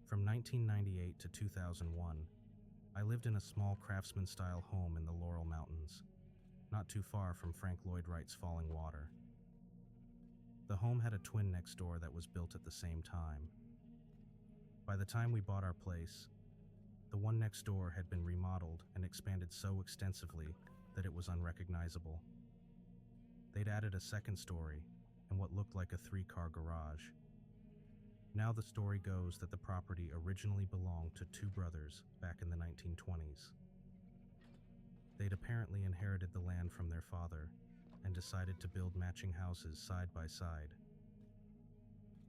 From 1998 to 2001, I lived in a small craftsman-style home in the Laurel Mountains, not too far from Frank Lloyd Wright's Falling Water. The home had a twin next door that was built at the same time. By the time we bought our place, the one next door had been remodeled and expanded so extensively that it was unrecognizable. They'd added a second story and what looked like a 3-car garage. Now the story goes that the property originally belonged to two brothers back in the 1920s. They'd apparently inherited the land from their father and decided to build matching houses side by side.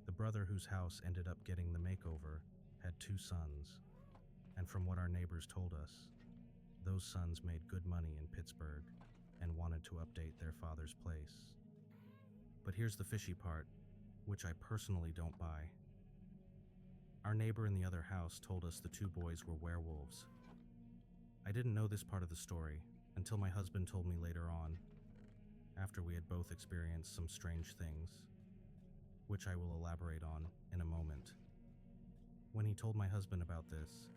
The brother whose house ended up getting the makeover had 2 sons, and from what our neighbors told us, those sons made good money in Pittsburgh and wanted to update their father's place. But here's the fishy part, which I personally don't buy. Our neighbor in the other house told us the 2 boys were werewolves. I didn't know this part of the story until my husband told me later on, after we had both experienced some strange things, which I will elaborate on in a moment. When he told my husband about this,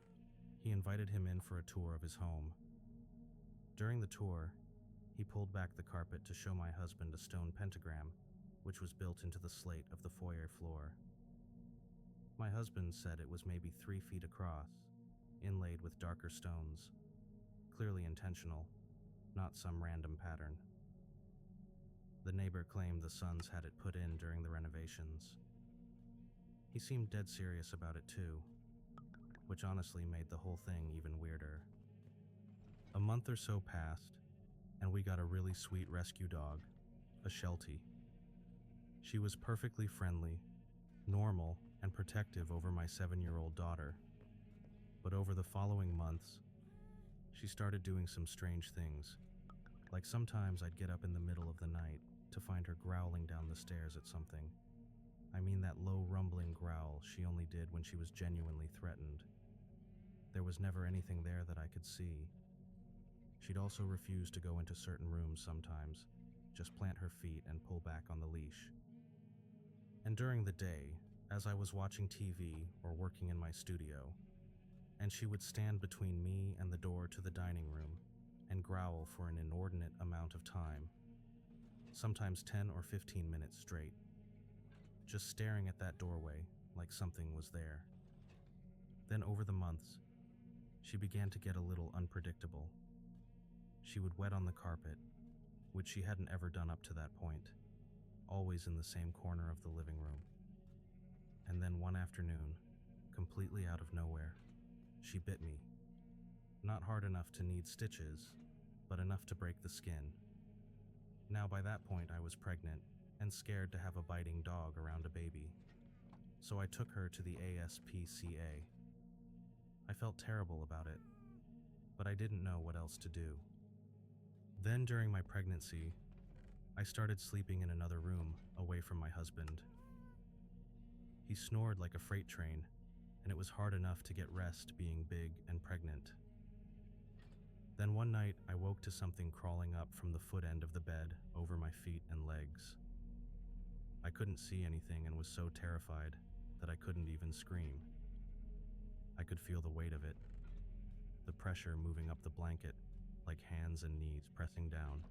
he invited him in for a tour of his home. During the tour, he pulled back the carpet to show my husband a stone pentagram, which was built into the slate of the foyer floor. My husband said it was maybe 3 feet across, inlaid with darker stones, clearly intentional, not some random pattern. The neighbor claimed the sons had it put in during the renovations. He seemed dead serious about it too, which honestly made the whole thing even weirder. A month or so passed, and we got a really sweet rescue dog, a Sheltie. She was perfectly friendly, normal, and protective over my 7-year-old daughter. But over the following months, she started doing some strange things. Like sometimes I'd get up in the middle of the night to find her growling down the stairs at something. I mean that low rumbling growl she only did when she was genuinely threatened. There was never anything there that I could see. She'd also refuse to go into certain rooms sometimes, just plant her feet and pull back on the leash. And during the day, as I was watching TV or working in my studio, and she would stand between me and the door to the dining room and growl for an inordinate amount of time, sometimes 10 or 15 minutes straight, just staring at that doorway like something was there. Then over the months, she began to get a little unpredictable. She would wet on the carpet, which she hadn't ever done up to that point, always in the same corner of the living room. And then one afternoon, completely out of nowhere, she bit me. Not hard enough to need stitches, but enough to break the skin. Now by that point I was pregnant and scared to have a biting dog around a baby, so I took her to the ASPCA. I felt terrible about it, but I didn't know what else to do. Then during my pregnancy, I started sleeping in another room away from my husband. He snored like a freight train, and it was hard enough to get rest being big and pregnant. Then one night I woke to something crawling up from the foot end of the bed over my feet and legs. I couldn't see anything and was so terrified that I couldn't even scream. I could feel the weight of it, the pressure moving up the blanket like hands and knees pressing down.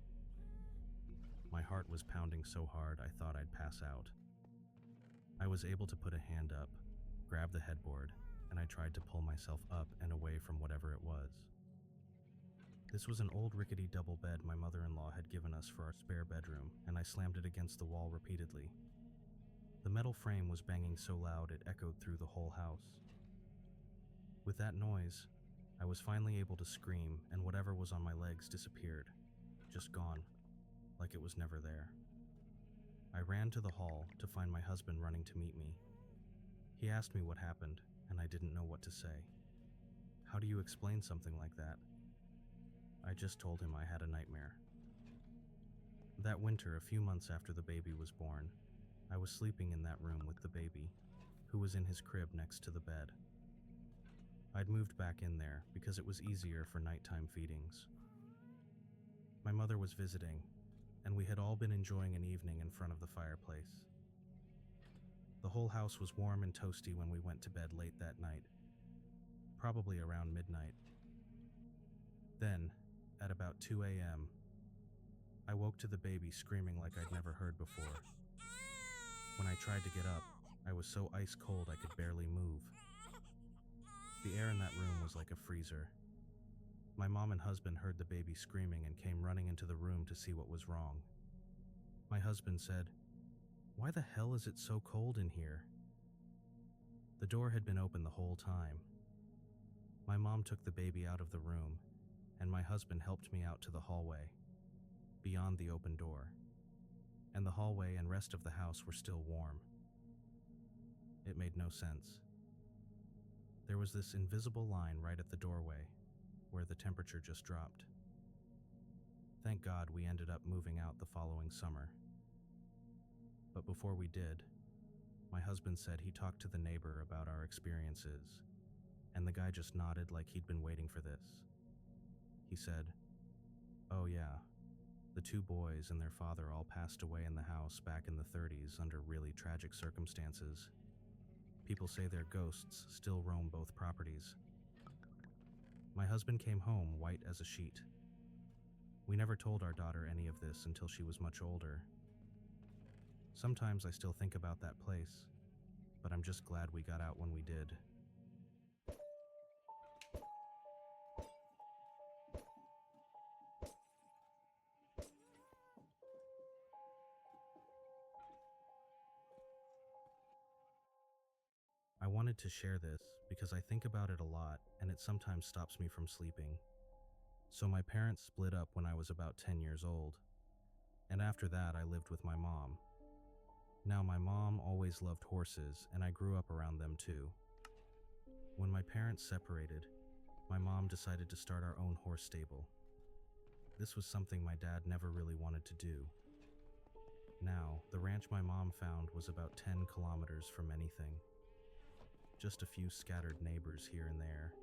My heart was pounding so hard I thought I'd pass out. I was able to put a hand up, grab the headboard, and I tried to pull myself up and away from whatever it was. This was an old rickety double bed my mother-in-law had given us for our spare bedroom, and I slammed it against the wall repeatedly. The metal frame was banging so loud it echoed through the whole house. With that noise, I was finally able to scream, and whatever was on my legs disappeared, just gone, like it was never there. I ran to the hall to find my husband running to meet me. He asked me what happened, and I didn't know what to say. How do you explain something like that? I just told him I had a nightmare. That winter, a few months after the baby was born, I was sleeping in that room with the baby, who was in his crib next to the bed. I'd moved back in there because it was easier for nighttime feedings. My mother was visiting, and we had all been enjoying an evening in front of the fireplace. The whole house was warm and toasty when we went to bed late that night, probably around midnight. Then, at about 2 a.m., I woke to the baby screaming like I'd never heard before. When I tried to get up, I was so ice cold I could barely move. The air in that room was like a freezer. My mom and husband heard the baby screaming and came running into the room to see what was wrong. My husband said, "Why the hell is it so cold in here?" The door had been open the whole time. My mom took the baby out of the room, and my husband helped me out to the hallway, beyond the open door, and the hallway and rest of the house were still warm. It made no sense. There was this invisible line right at the doorway, where the temperature just dropped. Thank God we ended up moving out the following summer. But before we did, my husband said he talked to the neighbor about our experiences, and the guy just nodded like he'd been waiting for this. He said, "Oh yeah, the two boys and their father all passed away in the house back in the 30s under really tragic circumstances. People say their ghosts still roam both properties." My husband came home white as a sheet. We never told our daughter any of this until she was much older. Sometimes I still think about that place, but I'm just glad we got out when we did. I wanted to share this because I think about it a lot and it sometimes stops me from sleeping. So my parents split up when I was about 10 years old, and after that I lived with my mom. Now my mom always loved horses and I grew up around them too. When my parents separated, my mom decided to start our own horse stable. This was something my dad never really wanted to do. Now, the ranch my mom found was about 10 kilometers from anything. Just a few scattered neighbors here and there,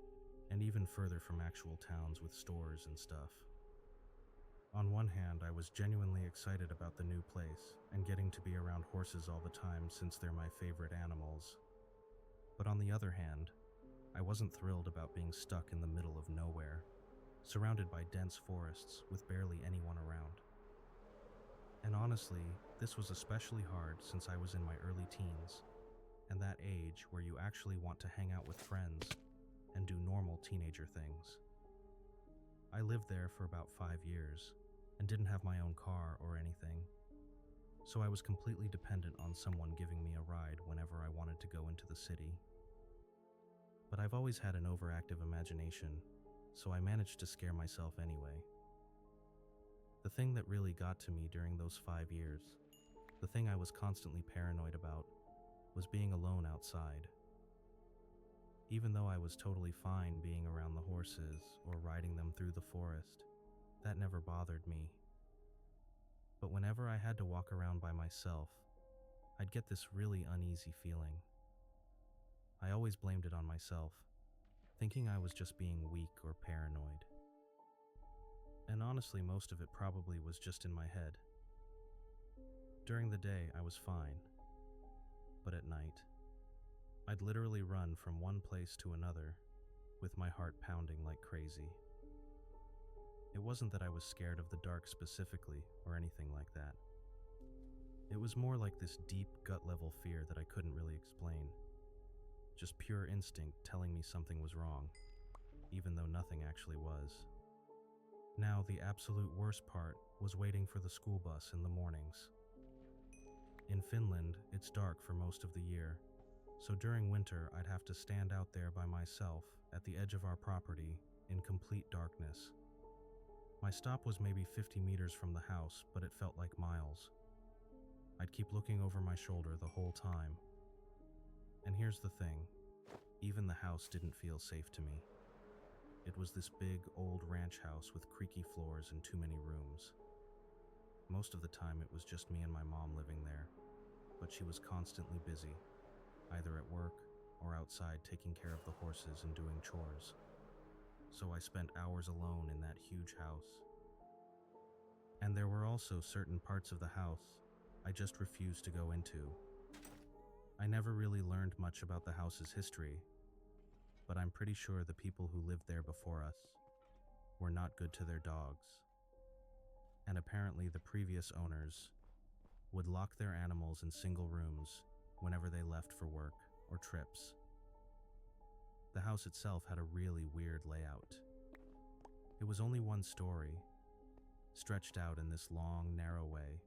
and even further from actual towns with stores and stuff. On one hand, I was genuinely excited about the new place and getting to be around horses all the time since they're my favorite animals. But on the other hand, I wasn't thrilled about being stuck in the middle of nowhere, surrounded by dense forests with barely anyone around. And honestly, this was especially hard since I was in my early teens, and that age where you actually want to hang out with friends and do normal teenager things. I lived there for about 5 years and didn't have my own car or anything, so I was completely dependent on someone giving me a ride whenever I wanted to go into the city. But I've always had an overactive imagination, so I managed to scare myself anyway. The thing that really got to me during those 5 years, the thing I was constantly paranoid about, was being alone outside. Even though I was totally fine being around the horses or riding them through the forest, that never bothered me. But whenever I had to walk around by myself, I'd get this really uneasy feeling. I always blamed it on myself, thinking I was just being weak or paranoid. And honestly, most of it probably was just in my head. During the day, I was fine. But at night, I'd literally run from one place to another, with my heart pounding like crazy. It wasn't that I was scared of the dark specifically or anything like that. It was more like this deep gut-level fear that I couldn't really explain. Just pure instinct telling me something was wrong, even though nothing actually was. Now, the absolute worst part was waiting for the school bus in the mornings. In Finland, it's dark for most of the year, so during winter I'd have to stand out there by myself at the edge of our property in complete darkness. My stop was maybe 50 meters from the house, but it felt like miles. I'd keep looking over my shoulder the whole time. And here's the thing, even the house didn't feel safe to me. It was this big, old ranch house with creaky floors and too many rooms. Most of the time it was just me and my mom living there, but she was constantly busy, either at work or outside taking care of the horses and doing chores. So I spent hours alone in that huge house. And there were also certain parts of the house I just refused to go into. I never really learned much about the house's history, but I'm pretty sure the people who lived there before us were not good to their dogs. And apparently the previous owners would lock their animals in single rooms whenever they left for work or trips. The house itself had a really weird layout. It was only one story, stretched out in this long, narrow way,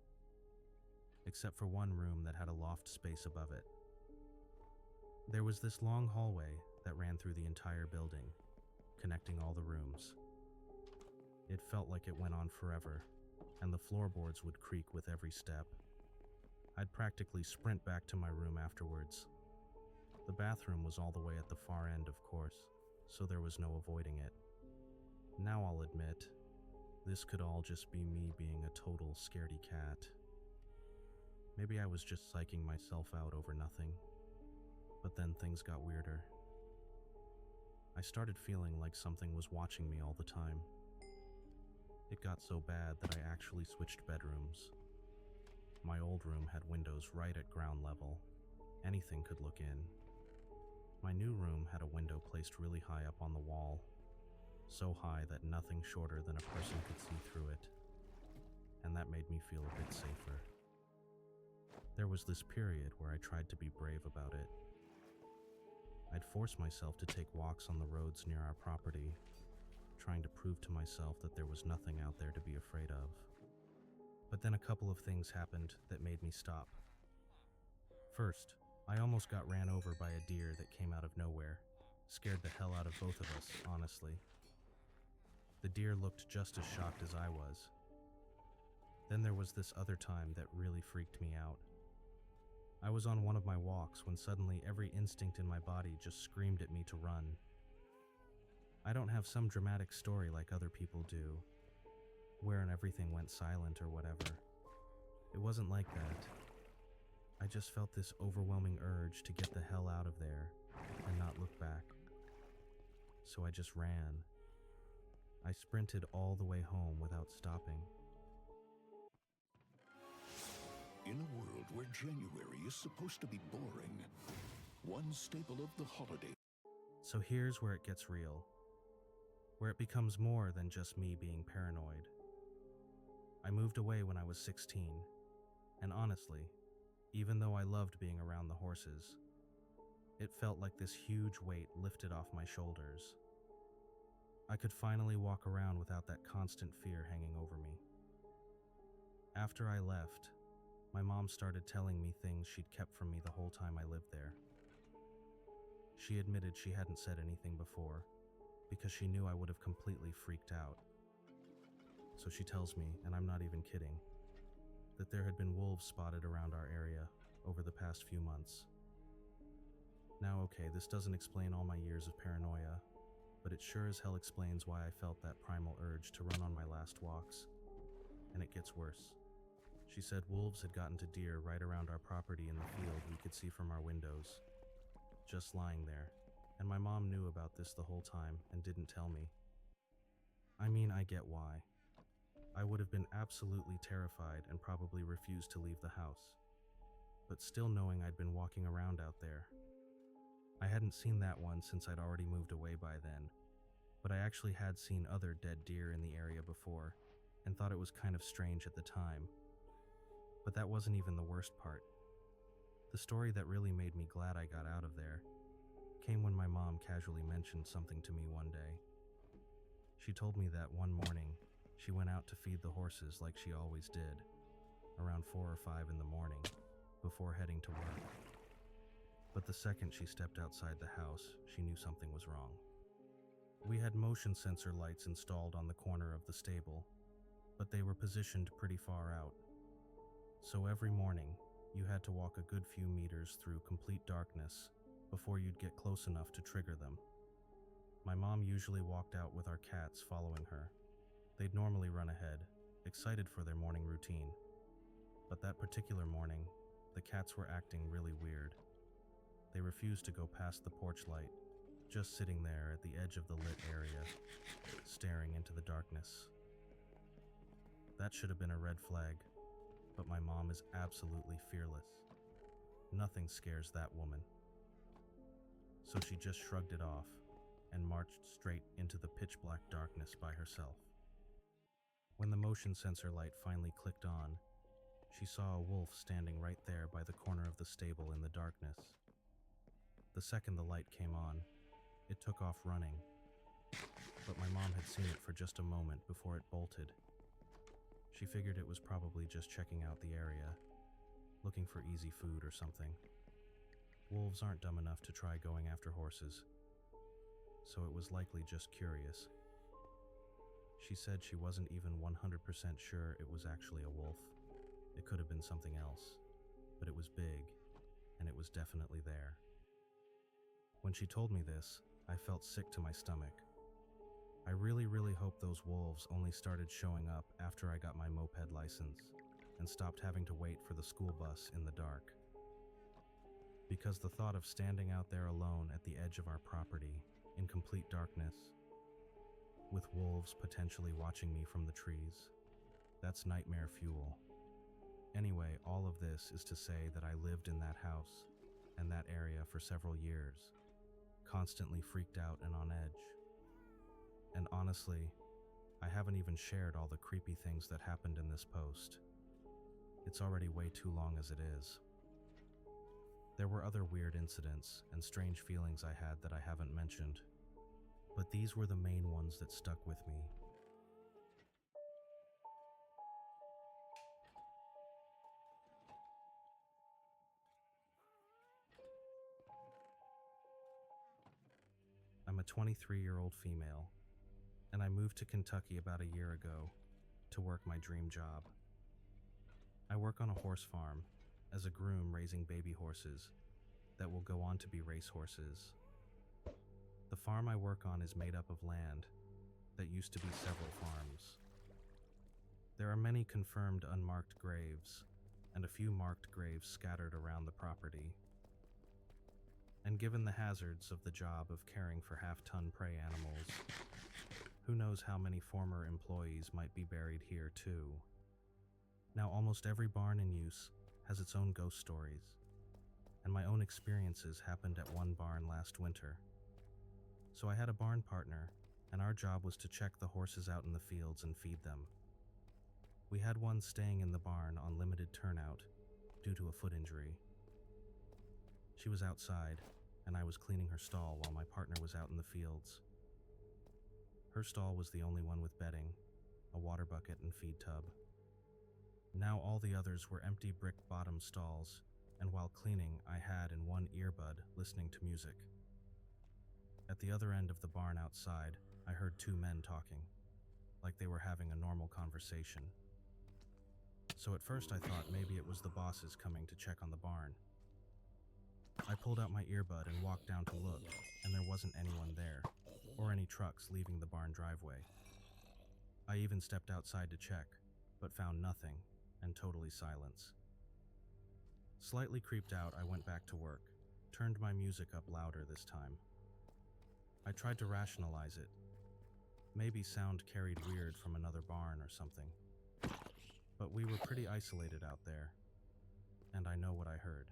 except for one room that had a loft space above it. There was this long hallway that ran through the entire building, connecting all the rooms. It felt like it went on forever, and the floorboards would creak with every step. I'd practically sprint back to my room afterwards. The bathroom was all the way at the far end, of course, so there was no avoiding it. Now I'll admit, this could all just be me being a total scaredy cat. Maybe I was just psyching myself out over nothing. But then things got weirder. I started feeling like something was watching me all the time. It got so bad that I actually switched bedrooms. My old room had windows right at ground level. Anything could look in. My new room had a window placed really high up on the wall, so high that nothing shorter than a person could see through it, and that made me feel a bit safer. There was this period where I tried to be brave about it. I'd force myself to take walks on the roads near our property, trying to prove to myself that there was nothing out there to be afraid of. But then a couple of things happened that made me stop. First, I almost got ran over by a deer that came out of nowhere. Scared the hell out of both of us, honestly. The deer looked just as shocked as I was. Then there was this other time that really freaked me out. I was on one of my walks when suddenly every instinct in my body just screamed at me to run. I don't have some dramatic story like other people do, wherein everything went silent or whatever. It wasn't like that. I just felt this overwhelming urge to get the hell out of there and not look back. So I just ran. I sprinted all the way home without stopping. In a world where January is supposed to be boring, one staple of the holiday. So here's where it gets real, where it becomes more than just me being paranoid. I moved away when I was 16, and honestly, even though I loved being around the horses, it felt like this huge weight lifted off my shoulders. I could finally walk around without that constant fear hanging over me. After I left, my mom started telling me things she'd kept from me the whole time I lived there. She admitted she hadn't said anything before, because she knew I would have completely freaked out. So she tells me, and I'm not even kidding, that there had been wolves spotted around our area over the past few months. Now okay, this doesn't explain all my years of paranoia, but it sure as hell explains why I felt that primal urge to run on my last walks. And it gets worse. She said wolves had gotten to deer right around our property in the field we could see from our windows, just lying there, and my mom knew about this the whole time and didn't tell me. I mean, I get why. I would have been absolutely terrified and probably refused to leave the house, but still knowing I'd been walking around out there. I hadn't seen that one since I'd already moved away by then, but I actually had seen other dead deer in the area before and thought it was kind of strange at the time. But that wasn't even the worst part. The story that really made me glad I got out of there came when my mom casually mentioned something to me one day. She told me that one morning, she went out to feed the horses like she always did, around 4 or 5 in the morning, before heading to work. But the second she stepped outside the house, she knew something was wrong. We had motion sensor lights installed on the corner of the stable, but they were positioned pretty far out. So every morning, you had to walk a good few meters through complete darkness before you'd get close enough to trigger them. My mom usually walked out with our cats following her. They'd normally run ahead, excited for their morning routine. But that particular morning, the cats were acting really weird. They refused to go past the porch light, just sitting there at the edge of the lit area, staring into the darkness. That should have been a red flag, but my mom is absolutely fearless. Nothing scares that woman. So she just shrugged it off and marched straight into the pitch-black darkness by herself. When the motion sensor light finally clicked on, she saw a wolf standing right there by the corner of the stable in the darkness. The second the light came on, it took off running, but my mom had seen it for just a moment before it bolted. She figured it was probably just checking out the area, looking for easy food or something. Wolves aren't dumb enough to try going after horses, so it was likely just curious. She said she wasn't even 100% sure it was actually a wolf. It could have been something else, but it was big, and it was definitely there. When she told me this, I felt sick to my stomach. I really hope those wolves only started showing up after I got my moped license and stopped having to wait for the school bus in the dark. Because the thought of standing out there alone at the edge of our property, in complete darkness, with wolves potentially watching me from the trees, that's nightmare fuel. Anyway, all of this is to say that I lived in that house and that area for several years, constantly freaked out and on edge. And honestly, I haven't even shared all the creepy things that happened in this post. It's already way too long as it is. There were other weird incidents and strange feelings I had that I haven't mentioned, but these were the main ones that stuck with me. I'm a 23-year-old female, and I moved to Kentucky about a year ago to work my dream job. I work on a horse farm as a groom raising baby horses that will go on to be racehorses. The farm I work on is made up of land that used to be several farms. There are many confirmed unmarked graves and a few marked graves scattered around the property. And given the hazards of the job of caring for half-ton prey animals, who knows how many former employees might be buried here too. Now, almost every barn in use has its own ghost stories, and my own experiences happened at one barn last winter. So I had a barn partner, and our job was to check the horses out in the fields and feed them. We had one staying in the barn on limited turnout due to a foot injury. She was outside, and I was cleaning her stall while my partner was out in the fields. Her stall was the only one with bedding, a water bucket and feed tub. Now all the others were empty brick-bottom stalls, and while cleaning, I had in one earbud listening to music. At the other end of the barn outside, I heard two men talking, like they were having a normal conversation. So at first I thought maybe it was the bosses coming to check on the barn. I pulled out my earbud and walked down to look, and there wasn't anyone there, or any trucks leaving the barn driveway. I even stepped outside to check, but found nothing, and totally silence. Slightly creeped out, I went back to work, turned my music up louder this time. I tried to rationalize it. Maybe sound carried weird from another barn or something. But we were pretty isolated out there, and I know what I heard.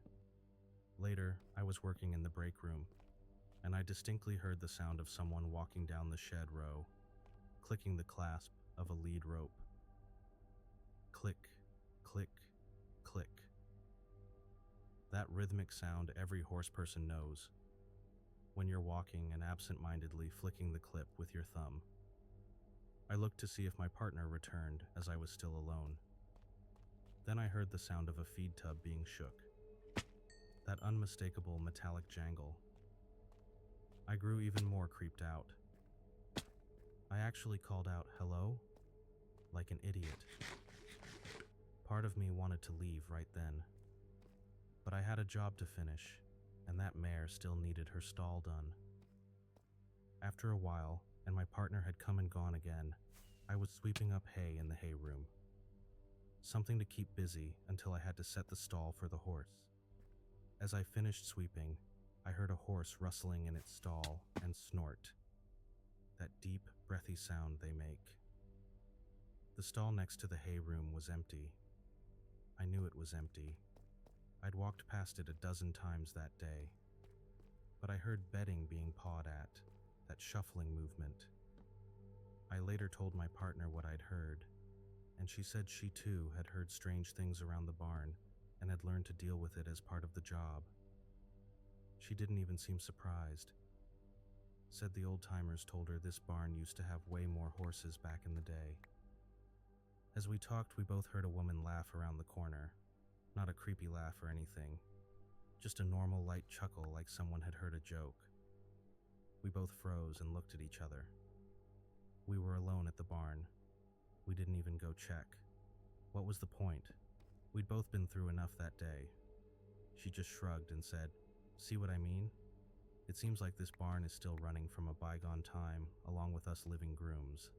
Later, I was working in the break room, and I distinctly heard the sound of someone walking down the shed row, clicking the clasp of a lead rope. Click, click, click. That rhythmic sound every horse person knows, when you're walking and absent-mindedly flicking the clip with your thumb. I looked to see if my partner returned as I was still alone. Then I heard the sound of a feed tub being shook. That unmistakable metallic jangle. I grew even more creeped out. I actually called out, "Hello?" like an idiot. Part of me wanted to leave right then. But I had a job to finish, and that mare still needed her stall done. After a while, and my partner had come and gone again, I was sweeping up hay in the hay room. Something to keep busy until I had to set the stall for the horse. As I finished sweeping, I heard a horse rustling in its stall and snort. That deep, breathy sound they make. The stall next to the hay room was empty. I knew it was empty. I'd walked past it a dozen times that day, but I heard bedding being pawed at, that shuffling movement. I later told my partner what I'd heard, and she said she too had heard strange things around the barn and had learned to deal with it as part of the job. She didn't even seem surprised. Said the old-timers told her this barn used to have way more horses back in the day. As we talked, we both heard a woman laugh around the corner. Not a creepy laugh or anything, just a normal light chuckle like someone had heard a joke. We both froze and looked at each other. We were alone at the barn. We didn't even go check. What was the point? We'd both been through enough that day. She just shrugged and said, "See what I mean? It seems like this barn is still running from a bygone time, along with us living grooms.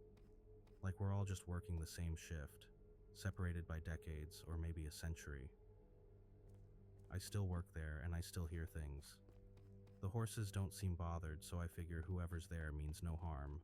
Like we're all just working the same shift, separated by decades or maybe a century. I still work there and I still hear things. The horses don't seem bothered, so I figure whoever's there means no harm."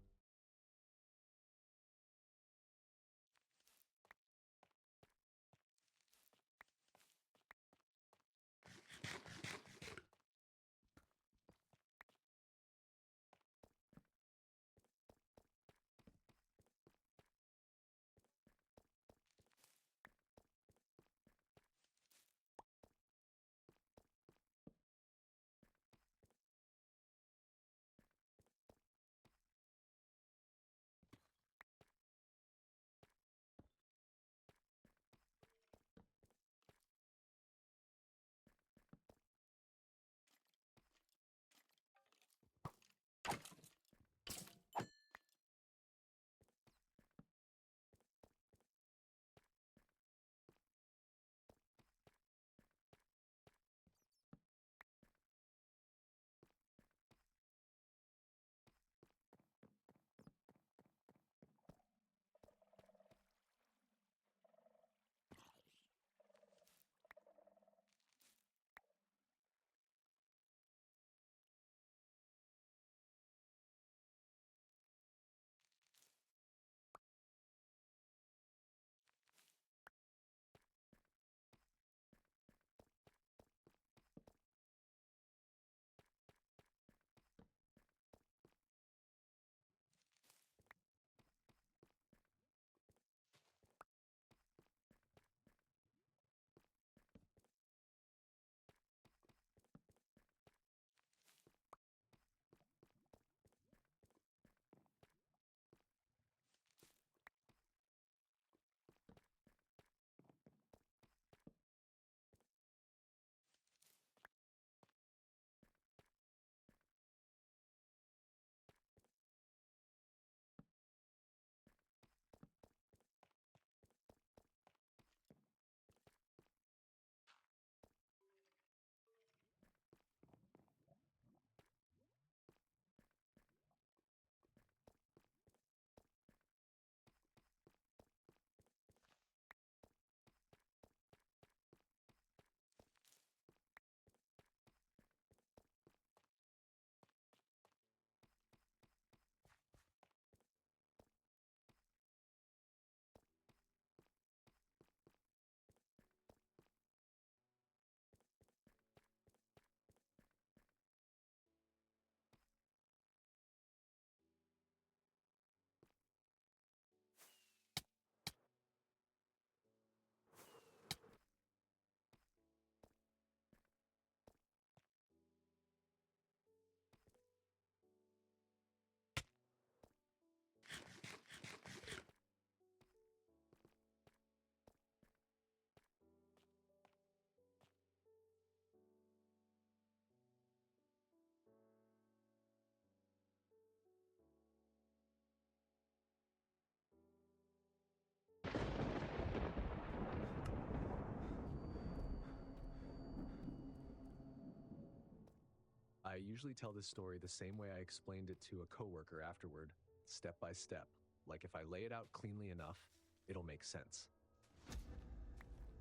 I usually tell this story the same way I explained it to a coworker afterward, step by step. Like if I lay it out cleanly enough, it'll make sense.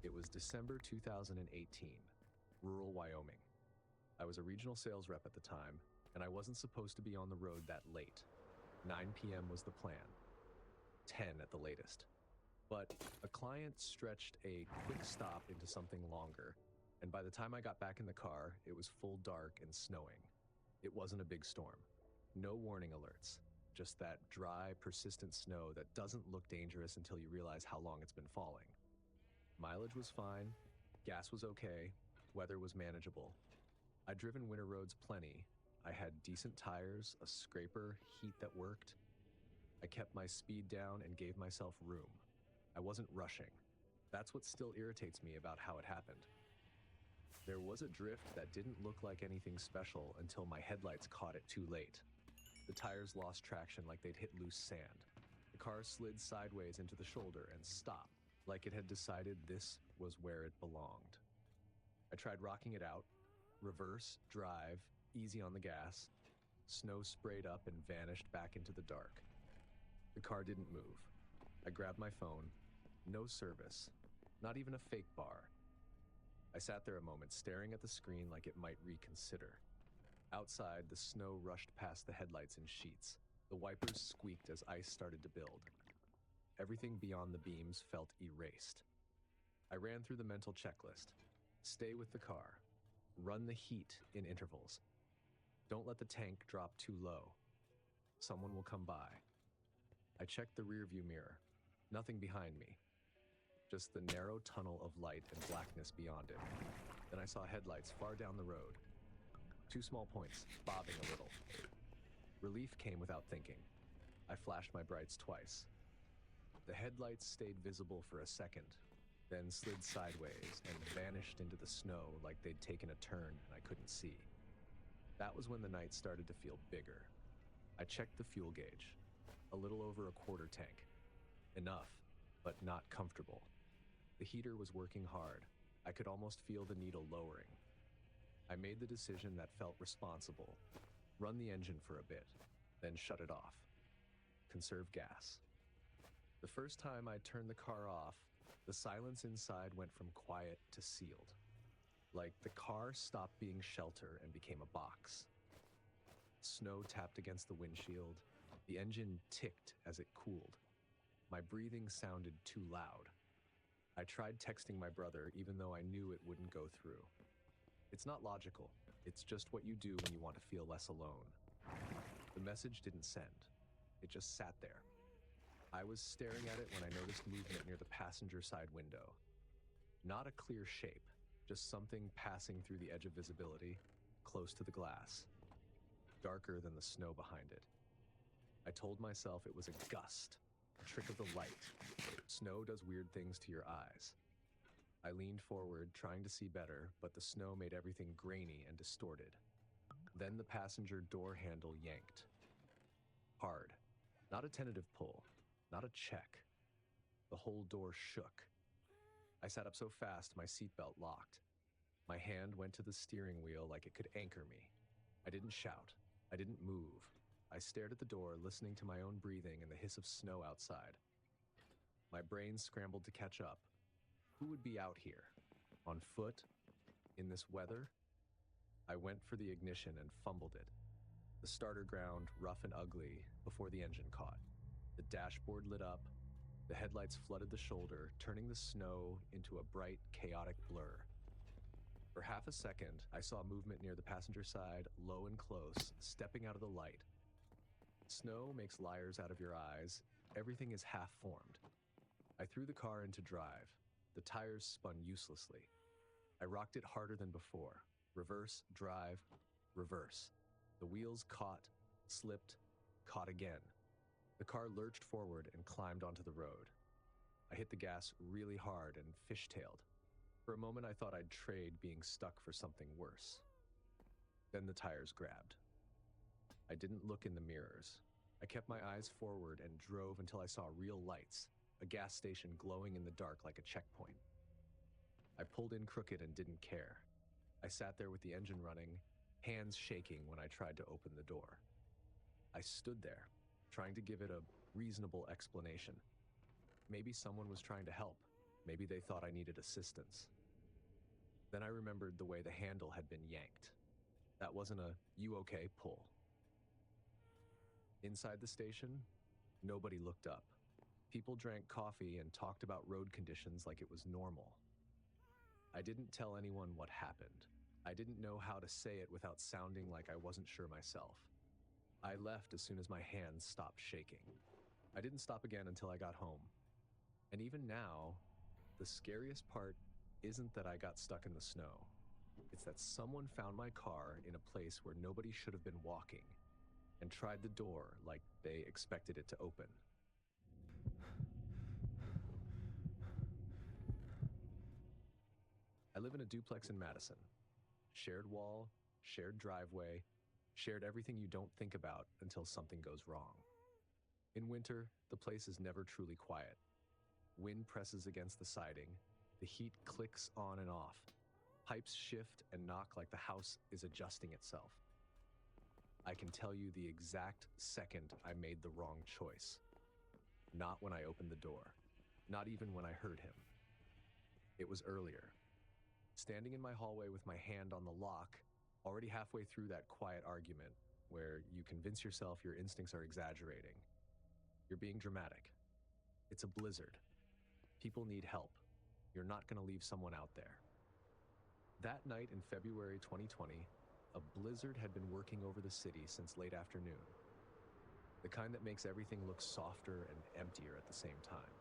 It was December 2018, rural Wyoming. I was a regional sales rep at the time, and I wasn't supposed to be on the road that late. 9 p.m. was the plan, 10 at the latest. But a client stretched a quick stop into something longer, And by the time I got back in the car, it was full dark and snowing. It wasn't a big storm. No warning alerts. Just that dry, persistent snow that doesn't look dangerous until you realize how long it's been falling. Mileage was fine, gas was okay, weather was manageable. I'd driven winter roads plenty. I had decent tires, a scraper, heat that worked. I kept my speed down and gave myself room. I wasn't rushing. That's what still irritates me about how it happened. There was a drift that didn't look like anything special until my headlights caught it too late. The tires lost traction like they'd hit loose sand. The car slid sideways into the shoulder and stopped, like it had decided this was where it belonged. I tried rocking it out, reverse, drive, easy on the gas. Snow sprayed up and vanished back into the dark. The car didn't move. I grabbed my phone. No service. Not even a fake bar. I sat there a moment, staring at the screen like it might reconsider. Outside, the snow rushed past the headlights in sheets. The wipers squeaked as ice started to build. Everything beyond the beams felt erased. I ran through the mental checklist. Stay with the car. Run the heat in intervals. Don't let the tank drop too low. Someone will come by. I checked the rearview mirror. Nothing behind me. Just the narrow tunnel of light and blackness beyond it. Then I saw headlights far down the road. 2 small points, bobbing a little. Relief came without thinking. I flashed my brights twice. The headlights stayed visible for a second, then slid sideways and vanished into the snow like they'd taken a turn and I couldn't see. That was when the night started to feel bigger. I checked the fuel gauge. A little over a quarter tank. Enough, but not comfortable. The heater was working hard. I could almost feel the needle lowering. I made the decision that felt responsible. Run the engine for a bit, then shut it off. Conserve gas. The first time I turned the car off, the silence inside went from quiet to sealed. Like the car stopped being shelter and became a box. Snow tapped against the windshield. The engine ticked as it cooled. My breathing sounded too loud. I tried texting my brother even though I knew it wouldn't go through. It's not logical. It's just what you do when you want to feel less alone. The message didn't send. It just sat there. I was staring at it when I noticed movement near the passenger side window. Not a clear shape, just something passing through the edge of visibility, close to the glass. Darker than the snow behind it. I told myself it was a gust, a trick of the light. Snow does weird things to your eyes. I leaned forward, trying to see better, but the snow made everything grainy and distorted. Then the passenger door handle yanked. Hard. Not a tentative pull. Not a check. The whole door shook. I sat up so fast my seatbelt locked. My hand went to the steering wheel like it could anchor me. I didn't shout. I didn't move. I stared at the door, listening to my own breathing and the hiss of snow outside. My brain scrambled to catch up. Who would be out here? On foot? In this weather? I went for the ignition and fumbled it. The starter ground rough and ugly before the engine caught. The dashboard lit up. The headlights flooded the shoulder, turning the snow into a bright, chaotic blur. For half a second, I saw movement near the passenger side, low and close, stepping out of the light. Snow makes liars out of your eyes. Everything is half-formed. I threw the car into drive. The tires spun uselessly. I rocked it harder than before. Reverse, drive, reverse. The wheels caught, slipped, caught again. The car lurched forward and climbed onto the road. I hit the gas really hard and fishtailed. For a moment, I thought I'd trade being stuck for something worse. Then the tires grabbed. I didn't look in the mirrors. I kept my eyes forward and drove until I saw real lights, a gas station glowing in the dark like a checkpoint. I pulled in crooked and didn't care. I sat there with the engine running, hands shaking when I tried to open the door. I stood there, trying to give it a reasonable explanation. Maybe someone was trying to help. Maybe they thought I needed assistance. Then I remembered the way the handle had been yanked. That wasn't a "you okay" pull. Inside the station, nobody looked up. People drank coffee and talked about road conditions like it was normal. I didn't tell anyone what happened. I didn't know how to say it without sounding like I wasn't sure myself. I left as soon as my hands stopped shaking. I didn't stop again until I got home. And even now, the scariest part isn't that I got stuck in the snow. It's that someone found my car in a place where nobody should have been walking and tried the door like they expected it to open. I live in a duplex in Madison. Shared wall, shared driveway, shared everything you don't think about until something goes wrong. In winter, the place is never truly quiet. Wind presses against the siding, the heat clicks on and off. Pipes shift and knock like the house is adjusting itself. I can tell you the exact second I made the wrong choice. Not when I opened the door. Not even when I heard him. It was earlier. Standing in my hallway with my hand on the lock, already halfway through that quiet argument where you convince yourself your instincts are exaggerating. You're being dramatic. It's a blizzard. People need help. You're not going to leave someone out there. That night in February 2020, a blizzard had been working over the city since late afternoon. The kind that makes everything look softer and emptier at the same time.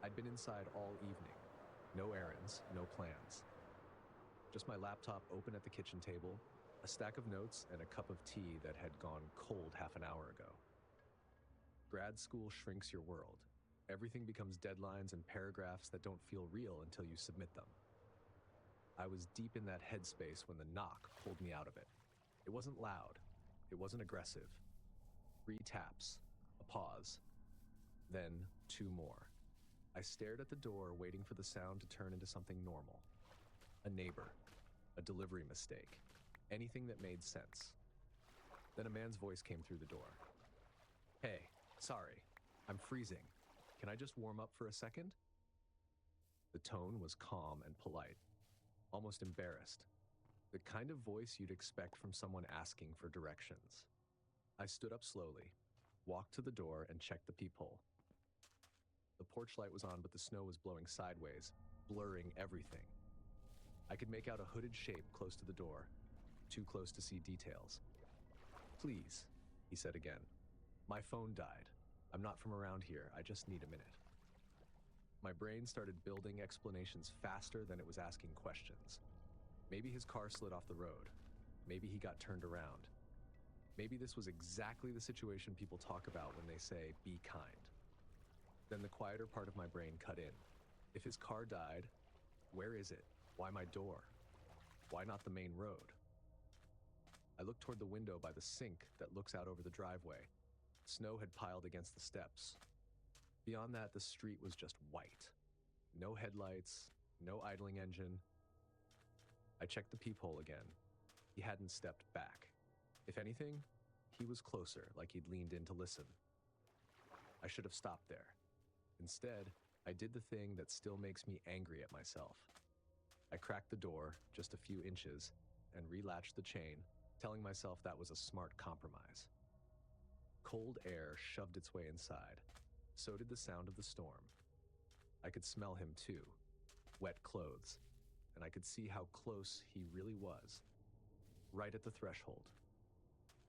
I'd been inside all evening. No errands, no plans. Just my laptop open at the kitchen table, a stack of notes, and a cup of tea that had gone cold half an hour ago. Grad school shrinks your world. Everything becomes deadlines and paragraphs that don't feel real until you submit them. I was deep in that headspace when the knock pulled me out of it. It wasn't loud. It wasn't aggressive. 3 taps, a pause, then 2 more. I stared at the door, waiting for the sound to turn into something normal. A neighbor, a delivery mistake, anything that made sense. Then a man's voice came through the door. "Hey, sorry, I'm freezing. Can I just warm up for a second?" The tone was calm and polite, almost embarrassed. The kind of voice you'd expect from someone asking for directions. I stood up slowly, walked to the door, and checked the peephole. The porch light was on, but the snow was blowing sideways, blurring everything. I could make out a hooded shape close to the door, too close to see details. "Please," he said again. "My phone died. I'm not from around here. I just need a minute." My brain started building explanations faster than it was asking questions. Maybe his car slid off the road. Maybe he got turned around. Maybe this was exactly the situation people talk about when they say, "be kind." Then the quieter part of my brain cut in. If his car died, where is it? Why my door? Why not the main road? I looked toward the window by the sink that looks out over the driveway. Snow had piled against the steps. Beyond that, the street was just white. No headlights, no idling engine. I checked the peephole again. He hadn't stepped back. If anything, he was closer, like he'd leaned in to listen. I should have stopped there. Instead, I did the thing that still makes me angry at myself. I cracked the door just a few inches and relatched the chain, telling myself that was a smart compromise. Cold air shoved its way inside. So did the sound of the storm. I could smell him too, wet clothes, and I could see how close he really was, right at the threshold.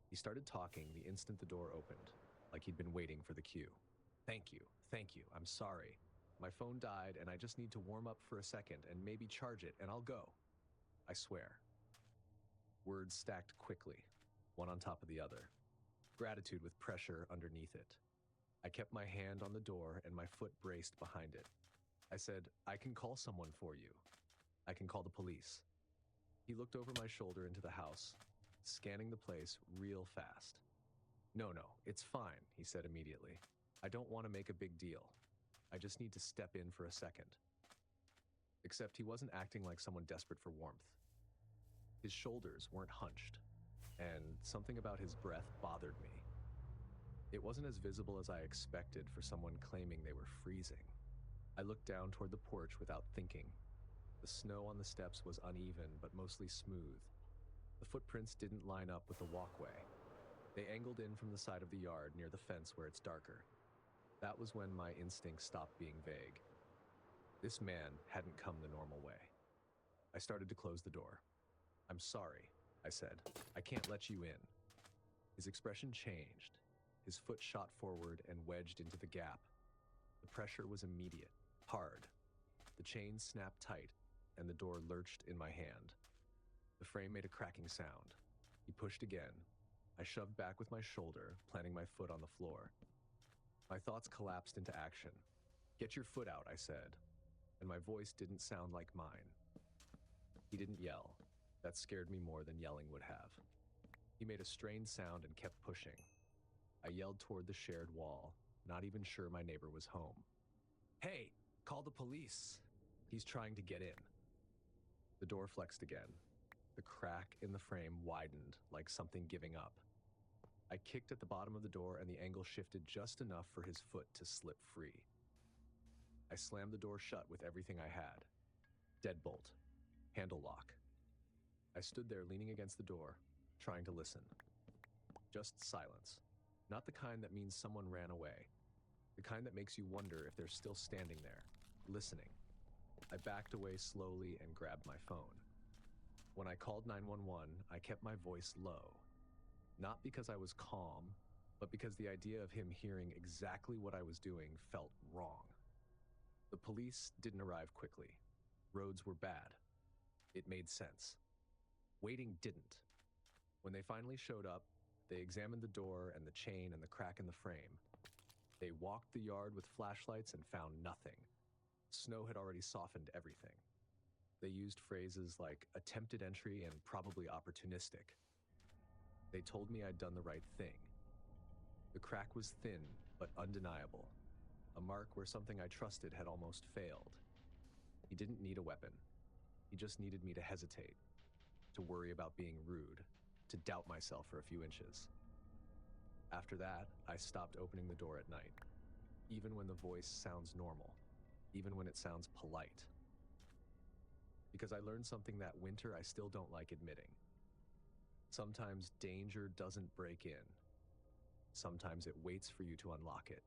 He started talking the instant the door opened, like he'd been waiting for the cue. Thank you, I'm sorry. My phone died and I just need to warm up for a second and maybe charge it and I'll go. I swear." Words stacked quickly, one on top of the other. Gratitude with pressure underneath it. I kept my hand on the door and my foot braced behind it. I said, "I can call someone for you. I can call the police." He looked over my shoulder into the house, scanning the place real fast. No, it's fine," he said immediately. "I don't want to make a big deal. I just need to step in for a second." Except he wasn't acting like someone desperate for warmth. His shoulders weren't hunched, and something about his breath bothered me. It wasn't as visible as I expected for someone claiming they were freezing. I looked down toward the porch without thinking. The snow on the steps was uneven, but mostly smooth. The footprints didn't line up with the walkway. They angled in from the side of the yard near the fence where it's darker. That was when my instincts stopped being vague. This man hadn't come the normal way. I started to close the door. "I'm sorry," I said. "I can't let you in." His expression changed. His foot shot forward and wedged into the gap. The pressure was immediate, hard. The chain snapped tight, and the door lurched in my hand. The frame made a cracking sound. He pushed again. I shoved back with my shoulder, planting my foot on the floor. My thoughts collapsed into action. "Get your foot out," I said, and my voice didn't sound like mine. He didn't yell. That scared me more than yelling would have. He made a strained sound and kept pushing. I yelled toward the shared wall, not even sure my neighbor was home. "Hey, call the police. He's trying to get in." The door flexed again. The crack in the frame widened like something giving up. I kicked at the bottom of the door and the angle shifted just enough for his foot to slip free. I slammed the door shut with everything I had. Deadbolt. Handle lock. I stood there leaning against the door, trying to listen. Just silence. Not the kind that means someone ran away. The kind that makes you wonder if they're still standing there, listening. I backed away slowly and grabbed my phone. When I called 911, I kept my voice low. Not because I was calm, but because the idea of him hearing exactly what I was doing felt wrong. The police didn't arrive quickly. Roads were bad. It made sense. Waiting didn't. When they finally showed up, they examined the door and the chain and the crack in the frame. They walked the yard with flashlights and found nothing. Snow had already softened everything. They used phrases like attempted entry and probably opportunistic. They told me I'd done the right thing. The crack was thin, but undeniable. A mark where something I trusted had almost failed. He didn't need a weapon. He just needed me to hesitate, to worry about being rude, to doubt myself for a few inches. After that, I stopped opening the door at night, even when the voice sounds normal, even when it sounds polite. Because I learned something that winter I still don't like admitting. Sometimes danger doesn't break in. Sometimes it waits for you to unlock it.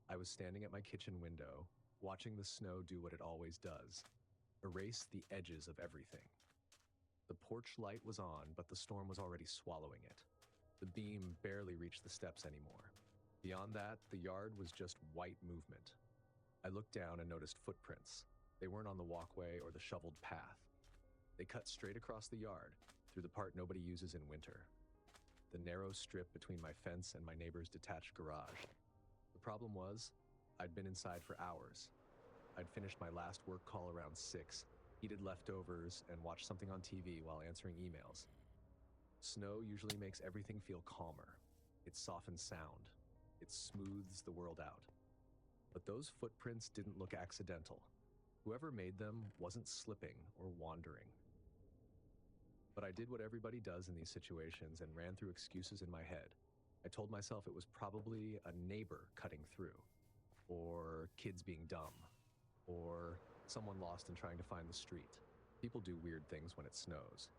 I was standing at my kitchen window, watching the snow do what it always does, erase the edges of everything. The porch light was on, but the storm was already swallowing it. The beam barely reached the steps anymore. Beyond that, the yard was just white movement. I looked down and noticed footprints. They weren't on the walkway or the shoveled path. They cut straight across the yard, through the part nobody uses in winter. The narrow strip between my fence and my neighbor's detached garage. The problem was, I'd been inside for hours. I'd finished my last work call around 6, eaten leftovers, and watched something on TV while answering emails. Snow usually makes everything feel calmer. It softens sound. It smooths the world out. But those footprints didn't look accidental. Whoever made them wasn't slipping or wandering. But I did what everybody does in these situations and ran through excuses in my head. I told myself it was probably a neighbor cutting through, or kids being dumb, or someone lost and trying to find the street. People do weird things when it snows.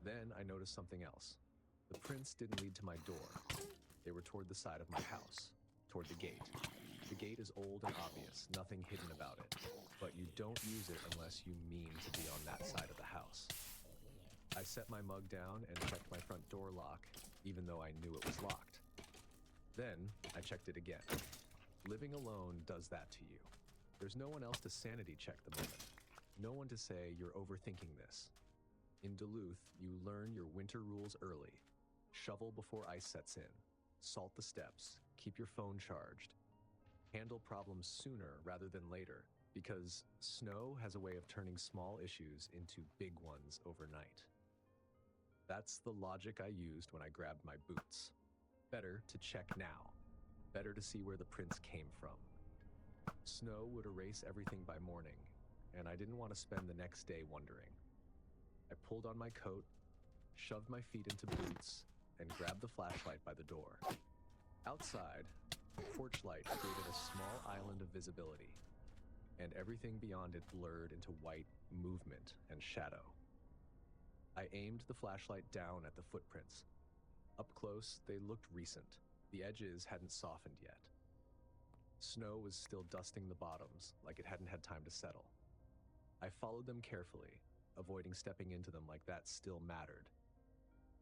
Then I noticed something else. The prints didn't lead to my door. They were toward the side of my house, toward the gate. The gate is old and obvious, nothing hidden about it, but you don't use it unless you mean to be on that side of the house. I set my mug down and checked my front door lock, even though I knew it was locked. Then I checked it again. Living alone does that to you. There's no one else to sanity check the moment. No one to say you're overthinking this. In Duluth, you learn your winter rules early. Shovel before ice sets in. Salt the steps. Keep your phone charged. Handle problems sooner rather than later, because snow has a way of turning small issues into big ones overnight. That's the logic I used when I grabbed my boots. Better to check now. Better to see where the prints came from. Snow would erase everything by morning, and I didn't want to spend the next day wondering. I pulled on my coat, shoved my feet into boots, and grabbed the flashlight by the door. Outside, the porch light created a small island of visibility, and everything beyond it blurred into white movement and shadow. I aimed the flashlight down at the footprints. Up close, they looked recent. The edges hadn't softened yet. Snow was still dusting the bottoms like it hadn't had time to settle. I followed them carefully, avoiding stepping into them like that still mattered.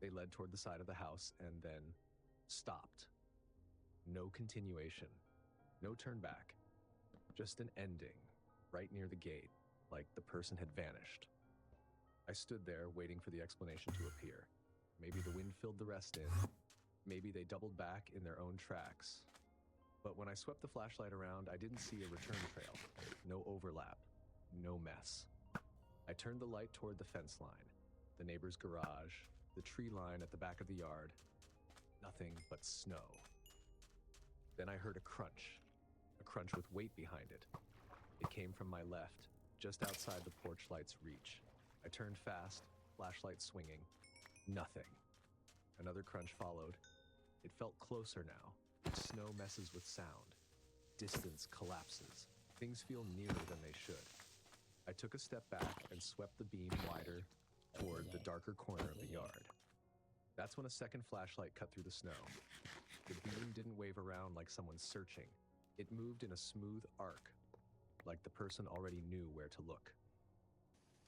They led toward the side of the house and then stopped. No continuation, no turn back, just an ending right near the gate, like the person had vanished. I stood there waiting for the explanation to appear. Maybe the wind filled the rest in. Maybe they doubled back in their own tracks. But when I swept the flashlight around, I didn't see a return trail. No overlap. No mess. I turned the light toward the fence line, the neighbor's garage, the tree line at the back of the yard. Nothing but snow. Then I heard a crunch with weight behind it. It came from my left, just outside the porch light's reach. I turned fast, flashlight swinging. Nothing. Another crunch followed. It felt closer now. Snow messes with sound. Distance collapses. Things feel nearer than they should. I took a step back and swept the beam wider toward the darker corner of the yard. That's when a second flashlight cut through the snow. The beam didn't wave around like someone searching. It moved in a smooth arc, like the person already knew where to look.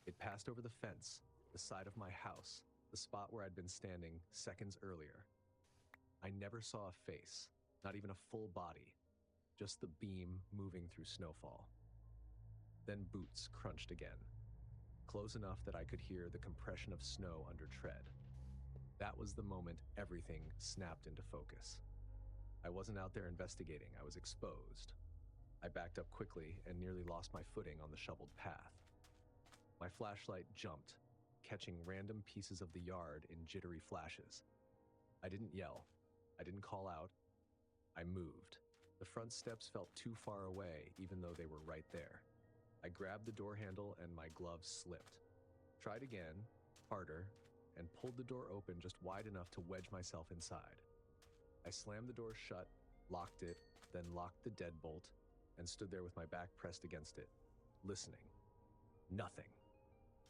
It passed over the fence, the side of my house, the spot where I'd been standing seconds earlier. I never saw a face, not even a full body, just the beam moving through snowfall. Then boots crunched again, close enough that I could hear the compression of snow under tread. That was the moment everything snapped into focus. I wasn't out there investigating, I was exposed. I backed up quickly and nearly lost my footing on the shoveled path. My flashlight jumped, catching random pieces of the yard in jittery flashes. I didn't yell. I didn't call out. I moved. The front steps felt too far away, even though they were right there. I grabbed the door handle and my gloves slipped. Tried again, harder, and pulled the door open just wide enough to wedge myself inside. I slammed the door shut, locked it, then locked the deadbolt, and stood there with my back pressed against it, listening. Nothing.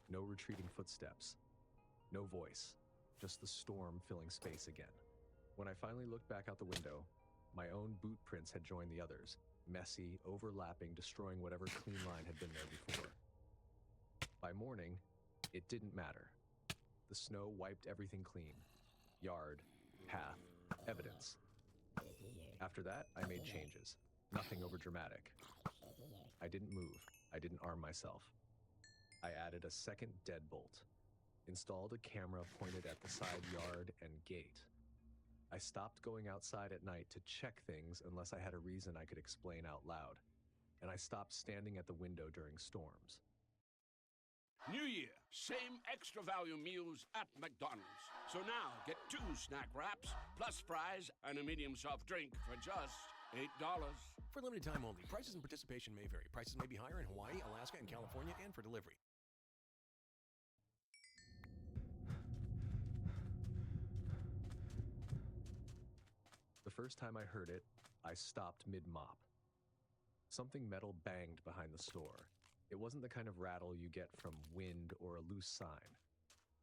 No retreating footsteps. No voice. Just the storm filling space again. When I finally looked back out the window, my own boot prints had joined the others, messy, overlapping, destroying whatever clean line had been there before. By morning, it didn't matter. The snow wiped everything clean. Yard, path, evidence. After that, I made changes. Nothing overdramatic. I didn't move. I didn't arm myself. I added a second deadbolt, installed a camera pointed at the side yard and gate. I stopped going outside at night to check things unless I had a reason I could explain out loud, and I stopped standing at the window during storms. New Year, same extra value meals at McDonald's. So now get 2 snack wraps, plus fries, and a medium soft drink for just $8. For limited time only. Prices and participation may vary. Prices may be higher in Hawaii, Alaska, and California, and for delivery. The first time I heard it, I stopped mid-mop. Something metal banged behind the store. It wasn't the kind of rattle you get from wind or a loose sign.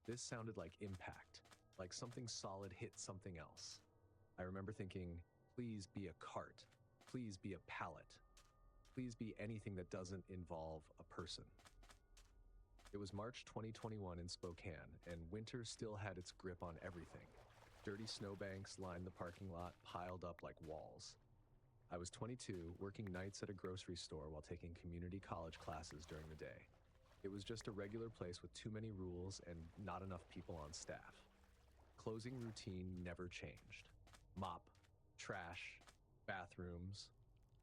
This sounded like impact, like something solid hit something else. I remember thinking, please be a cart. Please be a pallet. Please be anything that doesn't involve a person. It was March 2021 in Spokane, and winter still had its grip on everything. Dirty snowbanks lined the parking lot, piled up like walls. I was 22, working nights at a grocery store while taking community college classes during the day. It was just a regular place with too many rules and not enough people on staff. Closing routine never changed. Mop, trash, bathrooms,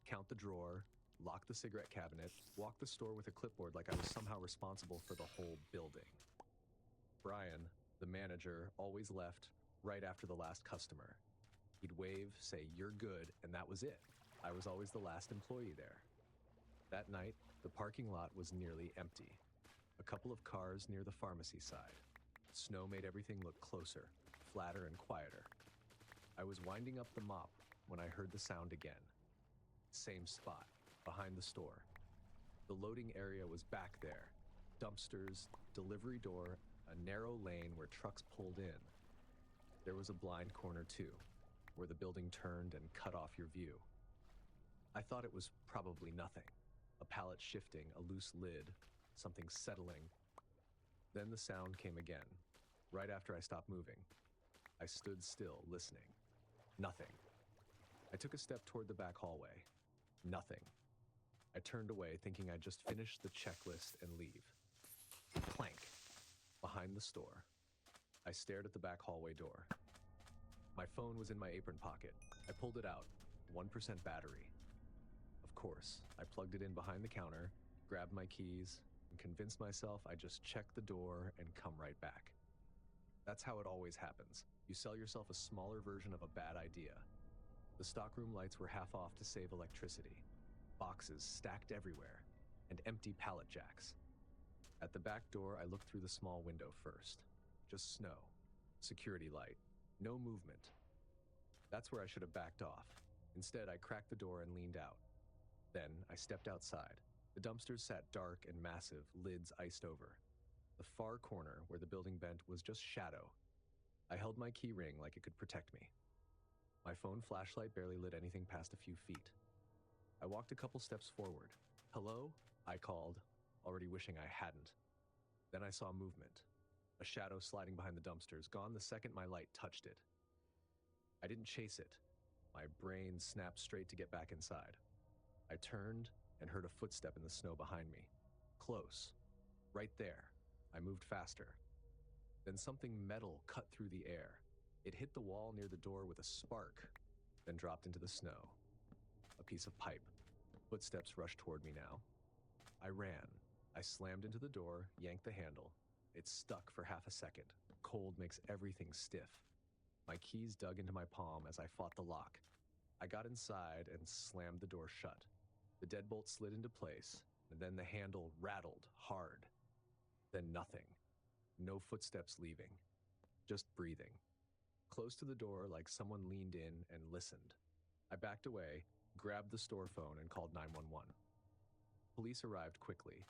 count the drawer, lock the cigarette cabinet, walk the store with a clipboard like I was somehow responsible for the whole building. Brian, the manager, always left right after the last customer. He'd wave, say, "You're good," and that was it. I was always the last employee there. That night, the parking lot was nearly empty. A couple of cars near the pharmacy side. Snow made everything look closer, flatter, and quieter. I was winding up the mop when I heard the sound again. Same spot, behind the store. The loading area was back there. Dumpsters, delivery door, a narrow lane where trucks pulled in. There was a blind corner too, where the building turned and cut off your view. I thought it was probably nothing. A pallet shifting, a loose lid, something settling. Then the sound came again, right after I stopped moving. I stood still, listening. Nothing. I took a step toward the back hallway. Nothing. I turned away, thinking I'd just finish the checklist and leave. Clank. Behind the store. I stared at the back hallway door. My phone was in my apron pocket. I pulled it out. 1% battery. Of course, I plugged it in behind the counter, grabbed my keys, and convinced myself I'd just check the door and come right back. That's how it always happens. You sell yourself a smaller version of a bad idea. The stockroom lights were half off to save electricity. Boxes stacked everywhere, and empty pallet jacks. At the back door, I looked through the small window first. Just snow. Security light. No movement. That's where I should have backed off. Instead, I cracked the door and leaned out. Then, I stepped outside. The dumpsters sat dark and massive, lids iced over. The far corner, where the building bent, was just shadow. I held my key ring like it could protect me. My phone flashlight barely lit anything past a few feet. I walked a couple steps forward. "Hello?" I called, already wishing I hadn't. Then I saw movement. A shadow sliding behind the dumpsters, gone the second my light touched it. I didn't chase it. My brain snapped straight to get back inside. I turned and heard a footstep in the snow behind me. Close. Right there. I moved faster. Then something metal cut through the air. It hit the wall near the door with a spark, then dropped into the snow. A piece of pipe. Footsteps rushed toward me now. I ran. I slammed into the door, yanked the handle. It stuck for half a second. Cold makes everything stiff. My keys dug into my palm as I fought the lock. I got inside and slammed the door shut. The deadbolt slid into place, and then the handle rattled hard. Then nothing. No footsteps leaving. Just breathing. Close to the door, like someone leaned in and listened. I backed away, grabbed the store phone, and called 911. Police arrived quickly.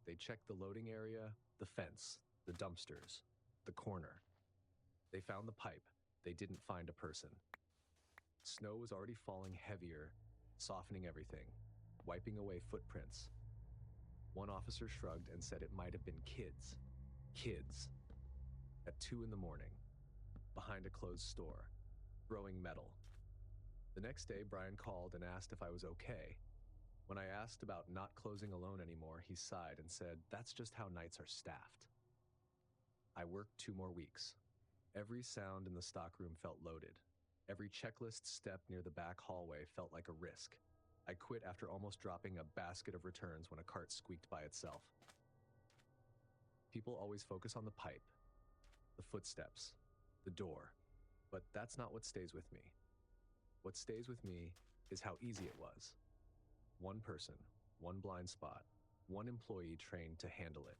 They checked the loading area, the fence, the dumpsters, the corner. They found the pipe. They didn't find a person. Snow was already falling heavier, softening everything, wiping away footprints. One officer shrugged and said it might have been kids. Kids. At 2 in the morning, behind a closed store, throwing metal. The next day, Brian called and asked if I was okay. When I asked about not closing alone anymore, he sighed and said, "That's just how nights are staffed." I worked 2 more weeks. Every sound in the stockroom felt loaded. Every checklist step near the back hallway felt like a risk. I quit after almost dropping a basket of returns when a cart squeaked by itself. People always focus on the pipe, the footsteps, the door, but that's not what stays with me. What stays with me is how easy it was. One person, one blind spot, one employee trained to handle it.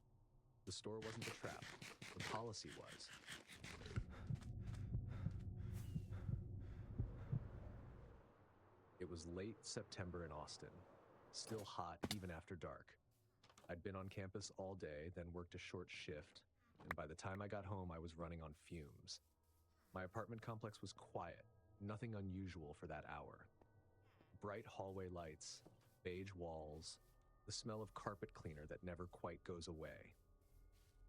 The store wasn't the trap, the policy was. It was late September in Austin, still hot even after dark. I'd been on campus all day, then worked a short shift, and by the time I got home, I was running on fumes. My apartment complex was quiet, nothing unusual for that hour. Bright hallway lights, beige walls, the smell of carpet cleaner that never quite goes away.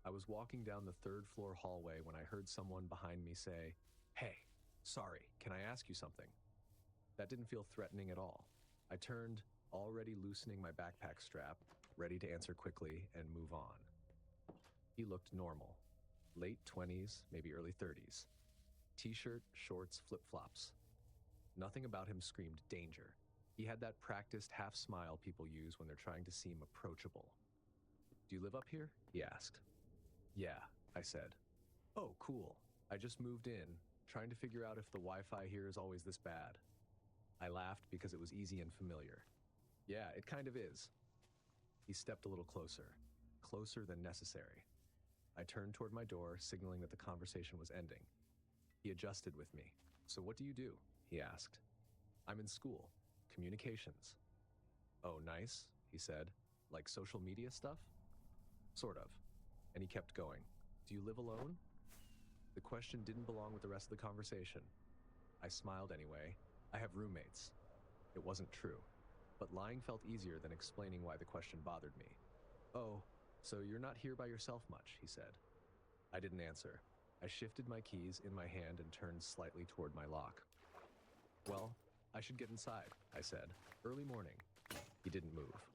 I was walking down the 3rd floor hallway when I heard someone behind me say, "Hey, sorry, can I ask you something?" That didn't feel threatening at all. I turned, already loosening my backpack strap, ready to answer quickly and move on. He looked normal. Late 20s, maybe early 30s. T-shirt, shorts, flip-flops. Nothing about him screamed danger. He had that practiced half smile people use when they're trying to seem approachable. "Do you live up here?" he asked. "Yeah," I said. "Oh, cool. I just moved in, trying to figure out if the Wi-Fi here is always this bad." I laughed because it was easy and familiar. "Yeah, it kind of is." He stepped a little closer, closer than necessary. I turned toward my door, signaling that the conversation was ending. He adjusted with me. "So what do you do?" he asked. "I'm in school. Communications." "Oh, nice," he said. "Like social media stuff?" "Sort of." And he kept going. "Do you live alone?" The question didn't belong with the rest of the conversation. I smiled anyway. "I have roommates." It wasn't true. but lying felt easier than explaining why the question bothered me. "Oh, so you're not here by yourself much," he said. I didn't answer. I shifted my keys in my hand and turned slightly toward my lock. "Well, I should get inside," I said. "Early morning." He didn't move.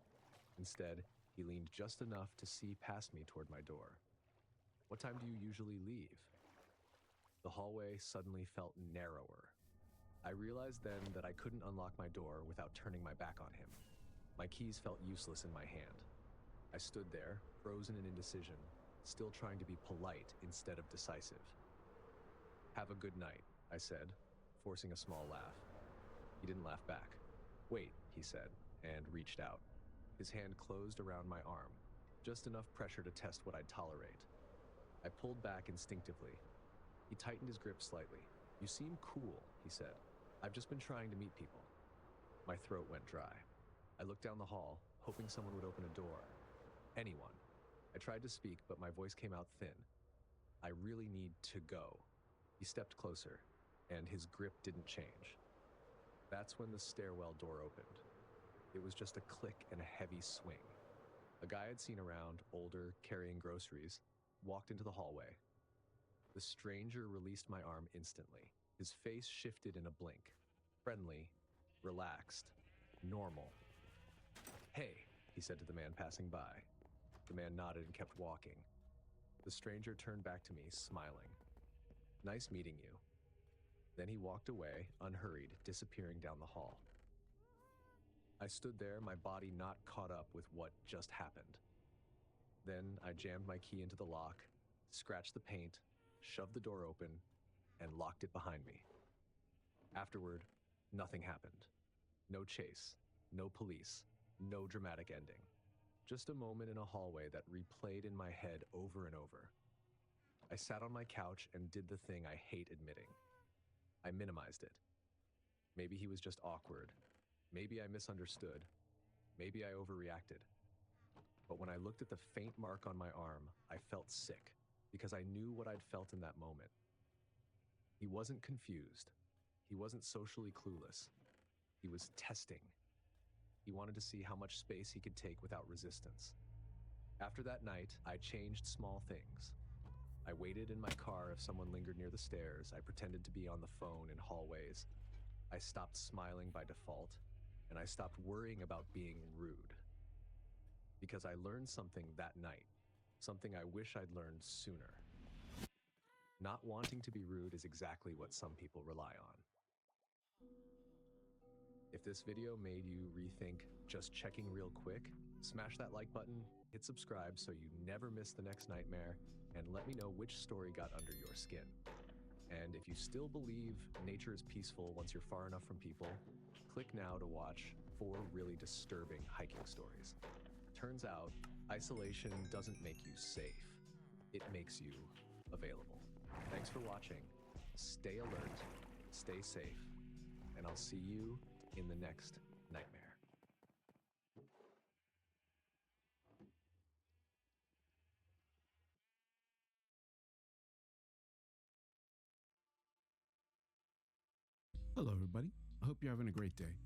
Instead, he leaned just enough to see past me toward my door. "What time do you usually leave?" The hallway suddenly felt narrower. I realized then that I couldn't unlock my door without turning my back on him. My keys felt useless in my hand. I stood there, frozen in indecision, still trying to be polite instead of decisive. "Have a good night," I said, forcing a small laugh. He didn't laugh back. "Wait," he said, and reached out. His hand closed around my arm, just enough pressure to test what I'd tolerate. I pulled back instinctively. He tightened his grip slightly. "You seem cool," he said. "I've just been trying to meet people." My throat went dry. I looked down the hall, hoping someone would open a door. Anyone. I tried to speak, but my voice came out thin. "I really need to go." He stepped closer, and his grip didn't change. That's when the stairwell door opened. It was just a click and a heavy swing. A guy I'd seen around, older, carrying groceries, walked into the hallway. The stranger released my arm instantly. His face shifted in a blink. Friendly, relaxed, normal. "Hey," he said to the man passing by. The man nodded and kept walking. The stranger turned back to me, smiling. "Nice meeting you." Then he walked away, unhurried, disappearing down the hall. I stood there, my body not caught up with what just happened. Then I jammed my key into the lock, scratched the paint, shoved the door open, and locked it behind me. Afterward, nothing happened. No chase, no police, no dramatic ending. Just a moment in a hallway that replayed in my head over and over. I sat on my couch and did the thing I hate admitting. I minimized it. Maybe he was just awkward. Maybe I misunderstood. Maybe I overreacted. But when I looked at the faint mark on my arm, I felt sick because I knew what I'd felt in that moment. He wasn't confused. He wasn't socially clueless. He was testing. He wanted to see how much space he could take without resistance. After that night, I changed small things. I waited in my car if someone lingered near the stairs. I pretended to be on the phone in hallways. I stopped smiling by default, and I stopped worrying about being rude. Because I learned something that night, something I wish I'd learned sooner. Not wanting to be rude is exactly what some people rely on. If this video made you rethink just checking real quick, smash that like button, hit subscribe so you never miss the next nightmare, and let me know which story got under your skin. And if you still believe nature is peaceful once you're far enough from people, click now to watch 4 really disturbing hiking stories. Turns out, isolation doesn't make you safe. It makes you available. Thanks for watching. Stay alert, stay safe, and I'll see you in the next nightmare. Hello everybody, I hope you're having a great day.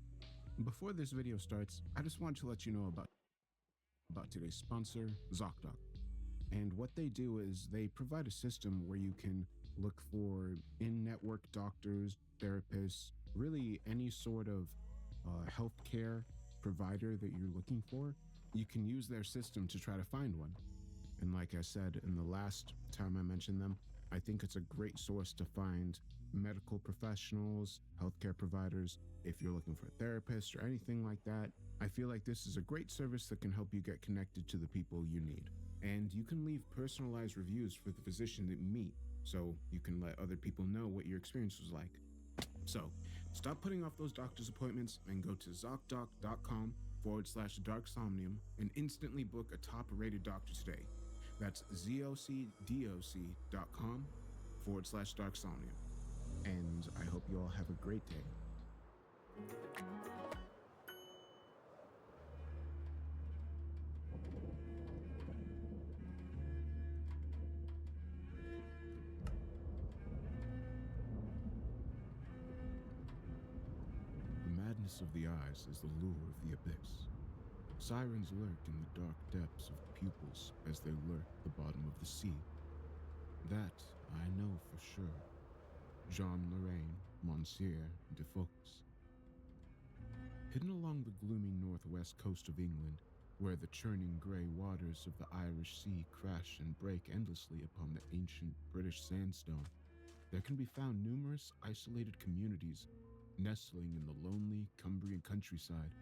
Before this video starts, I just wanted to let you know about today's sponsor, ZocDoc. And what they do is they provide a system where you can look for in-network doctors, therapists, really any sort of healthcare provider that you're looking for. You can use their system to try to find one. And like I said, in the last time I mentioned them, I think it's a great source to find medical professionals, healthcare providers. If you're looking for a therapist or anything like that, I feel like this is a great service that can help you get connected to the people you need. And you can leave personalized reviews for the physician that you meet, so you can let other people know what your experience was like. So stop putting off those doctor's appointments and go to ZocDoc.com/darksomnium and instantly book a top-rated doctor today. That's ZocDoc.com/darksomnium. And I hope you all have a great day. The madness brilliance of the eyes is the lure of the abyss. Sirens lurk in the dark depths of pupils as they lurk at the bottom of the sea. That I know for sure. Jean Lorraine, Monsieur de Foucault. Hidden along the gloomy northwest coast of England, where the churning grey waters of the Irish Sea crash and break endlessly upon the ancient British sandstone, there can be found numerous isolated communities nestling in the lonely Cumbrian countryside.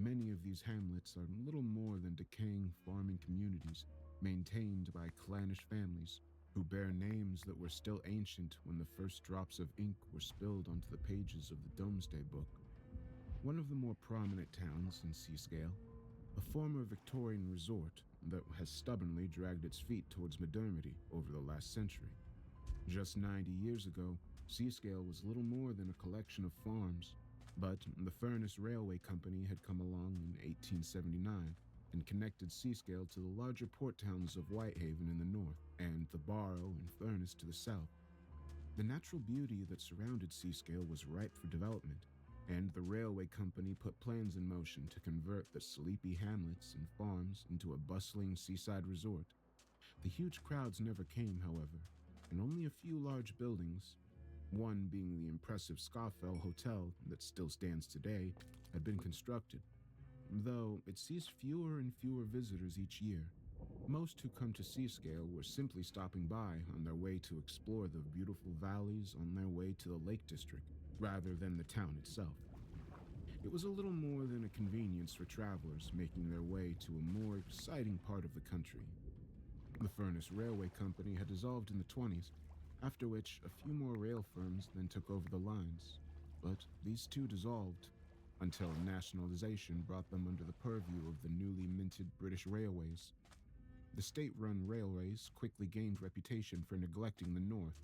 Many of these hamlets are little more than decaying farming communities maintained by clannish families who bear names that were still ancient when the first drops of ink were spilled onto the pages of the Domesday Book. One of the more prominent towns in Seascale, a former Victorian resort that has stubbornly dragged its feet towards modernity over the last century. Just 90 years ago, Seascale was little more than a collection of farms, but the Furness Railway Company had come along in 1879 and connected Seascale to the larger port towns of Whitehaven in the north and the Barrow and Furness to the south. The natural beauty that surrounded Seascale was ripe for development, and the railway company put plans in motion to convert the sleepy hamlets and farms into a bustling seaside resort. The huge crowds never came, however, and only a few large buildings, one being the impressive Scafell Hotel that still stands today, had been constructed, though it sees fewer and fewer visitors each year. Most who come to Seascale were simply stopping by on their way to explore the beautiful valleys on their way to the Lake District, rather than the town itself. It was a little more than a convenience for travelers making their way to a more exciting part of the country. The Furness Railway Company had dissolved in the 20s, after which a few more rail firms then took over the lines. But these too dissolved, until nationalization brought them under the purview of the newly minted British Railways. The state-run railways quickly gained reputation for neglecting the north,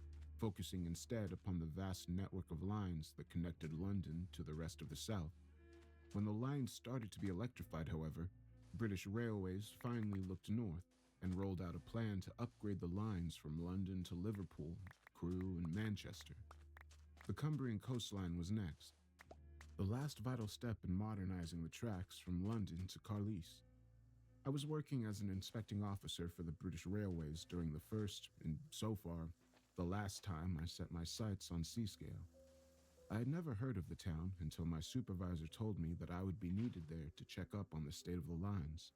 focusing instead upon the vast network of lines that connected London to the rest of the south. When the lines started to be electrified, however, British Railways finally looked north and rolled out a plan to upgrade the lines from London to Liverpool, Crewe, and Manchester. The Cumbrian coastline was next, the last vital step in modernizing the tracks from London to Carlisle. I was working as an inspecting officer for the British Railways during the first, and so far, the last time I set my sights on Seascale. I had never heard of the town until my supervisor told me that I would be needed there to check up on the state of the lines.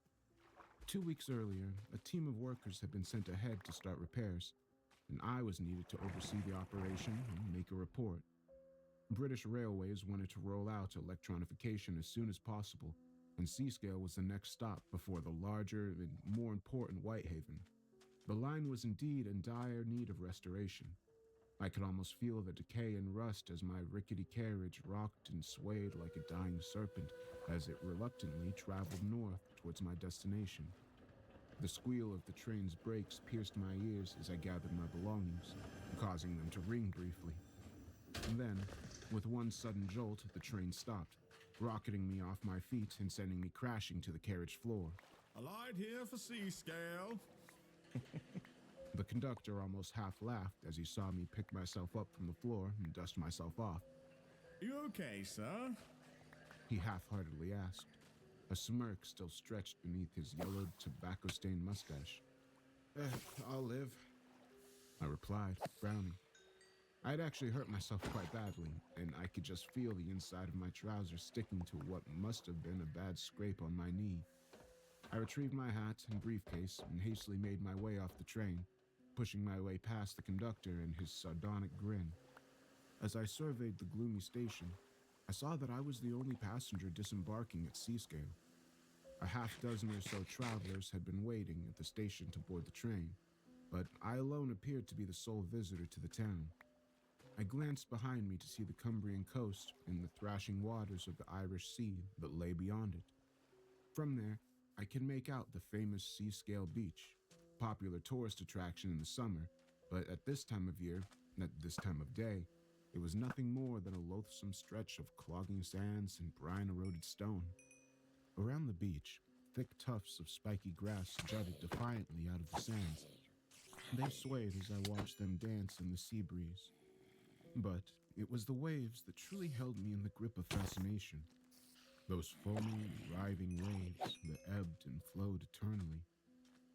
2 weeks earlier, a team of workers had been sent ahead to start repairs, and I was needed to oversee the operation and make a report. British Railways wanted to roll out electronification as soon as possible, and Seascale was the next stop before the larger and more important Whitehaven. The line was indeed in dire need of restoration. I could almost feel the decay and rust as my rickety carriage rocked and swayed like a dying serpent as it reluctantly traveled north towards my destination. The squeal of the train's brakes pierced my ears as I gathered my belongings, causing them to ring briefly. And then, with one sudden jolt, the train stopped, rocketing me off my feet and sending me crashing to the carriage floor. A light here for Seascale. The conductor almost half laughed as he saw me pick myself up from the floor and dust myself off. You okay, sir? He half-heartedly asked, a smirk still stretched beneath his yellowed, tobacco-stained mustache. I'll live, I replied, frowning. I had actually hurt myself quite badly, and I could just feel the inside of my trousers sticking to what must have been a bad scrape on my knee. I retrieved my hat and briefcase and hastily made my way off the train, pushing my way past the conductor and his sardonic grin. As I surveyed the gloomy station, I saw that I was the only passenger disembarking at Seascale. A half-dozen or so travelers had been waiting at the station to board the train, but I alone appeared to be the sole visitor to the town. I glanced behind me to see the Cumbrian coast and the thrashing waters of the Irish Sea that lay beyond it. From there, I can make out the famous Seascale Beach, popular tourist attraction in the summer, but at this time of year, at this time of day, it was nothing more than a loathsome stretch of clogging sands and brine-eroded stone. Around the beach, thick tufts of spiky grass jutted defiantly out of the sands. They swayed as I watched them dance in the sea breeze. But it was the waves that truly held me in the grip of fascination. Those foaming, writhing waves that ebbed and flowed eternally,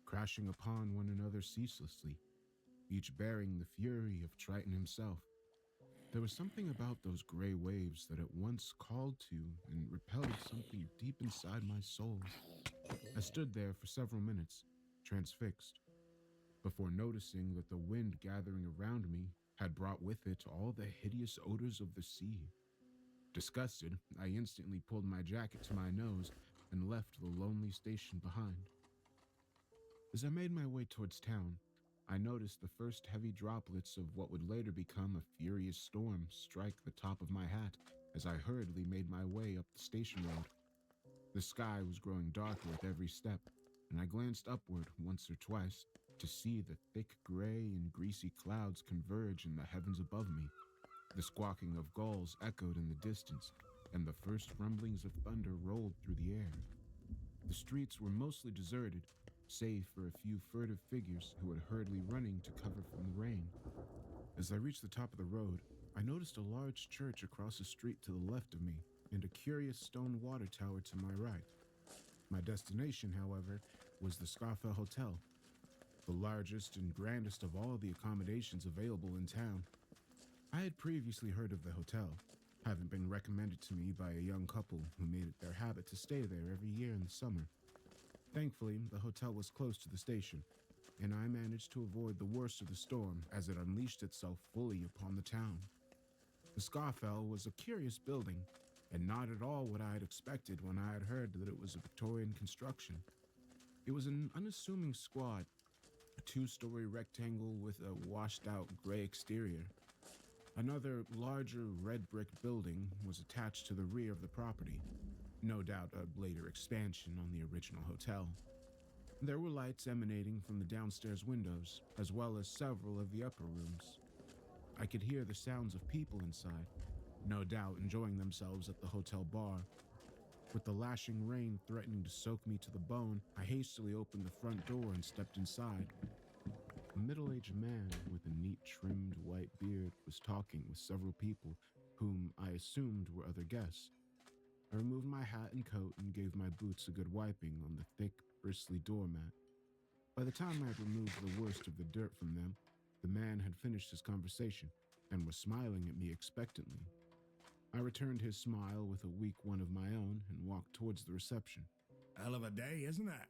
crashing upon one another ceaselessly, each bearing the fury of Triton himself. There was something about those gray waves that at once called to and repelled something deep inside my soul. I stood there for several minutes, transfixed, before noticing that the wind gathering around me had brought with it all the hideous odors of the sea. Disgusted, I instantly pulled my jacket to my nose and left the lonely station behind. As I made my way towards town, I noticed the first heavy droplets of what would later become a furious storm strike the top of my hat as I hurriedly made my way up the station road. The sky was growing darker with every step, and I glanced upward once or twice to see the thick gray and greasy clouds converge in the heavens above me. The squawking of gulls echoed in the distance, and the first rumblings of thunder rolled through the air. The streets were mostly deserted, save for a few furtive figures who were hurriedly running to cover from the rain. As I reached the top of the road, I noticed a large church across the street to the left of me and a curious stone water tower to my right. My destination, however, was the Scarfell Hotel, the largest and grandest of all the accommodations available in town. I had previously heard of the hotel, having been recommended to me by a young couple who made it their habit to stay there every year in the summer. Thankfully, the hotel was close to the station, and I managed to avoid the worst of the storm as it unleashed itself fully upon the town. The Scarfell was a curious building, and not at all what I had expected when I had heard that it was a Victorian construction. It was an unassuming squat, a two-story rectangle with a washed-out gray exterior. Another, larger red brick building was attached to the rear of the property, no doubt a later expansion on the original hotel. There were lights emanating from the downstairs windows, as well as several of the upper rooms. I could hear the sounds of people inside, no doubt enjoying themselves at the hotel bar. With the lashing rain threatening to soak me to the bone, I hastily opened the front door and stepped inside. A middle-aged man with a neat trimmed white beard was talking with several people whom I assumed were other guests. I removed my hat and coat and gave my boots a good wiping on the thick, bristly doormat. By the time I had removed the worst of the dirt from them, the man had finished his conversation and was smiling at me expectantly. I returned his smile with a weak one of my own and walked towards the reception. Hell of a day, isn't it?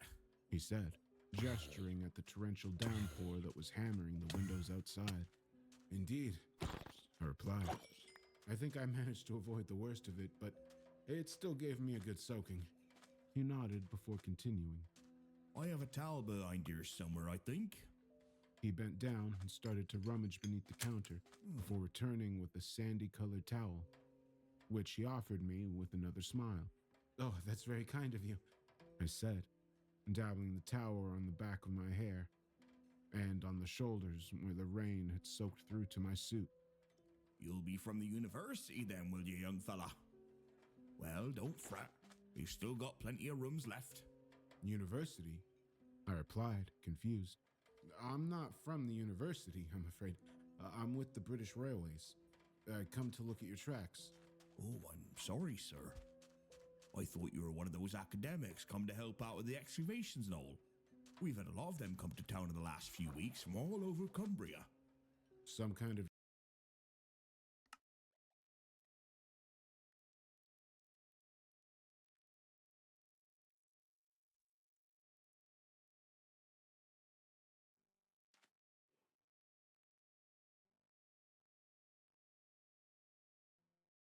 He said, gesturing at the torrential downpour that was hammering the windows outside. Indeed, I replied. I think I managed to avoid the worst of it, but it still gave me a good soaking. He nodded before continuing. I have a towel behind here somewhere, I think. He bent down and started to rummage beneath the counter before returning with a sandy-colored towel, which he offered me with another smile. Oh, that's very kind of you, I said, dabbling the towel on the back of my hair and on the shoulders where the rain had soaked through to my suit. You'll be from the university then, will you, young fella? Well, don't fret. We've still got plenty of rooms left. University? I replied, confused. I'm not from the university, I'm afraid. I'm with the British Railways. I come to look at your tracks. Oh, I'm sorry, sir. I thought you were one of those academics come to help out with the excavations and all. We've had a lot of them come to town in the last few weeks from all over Cumbria. Some kind of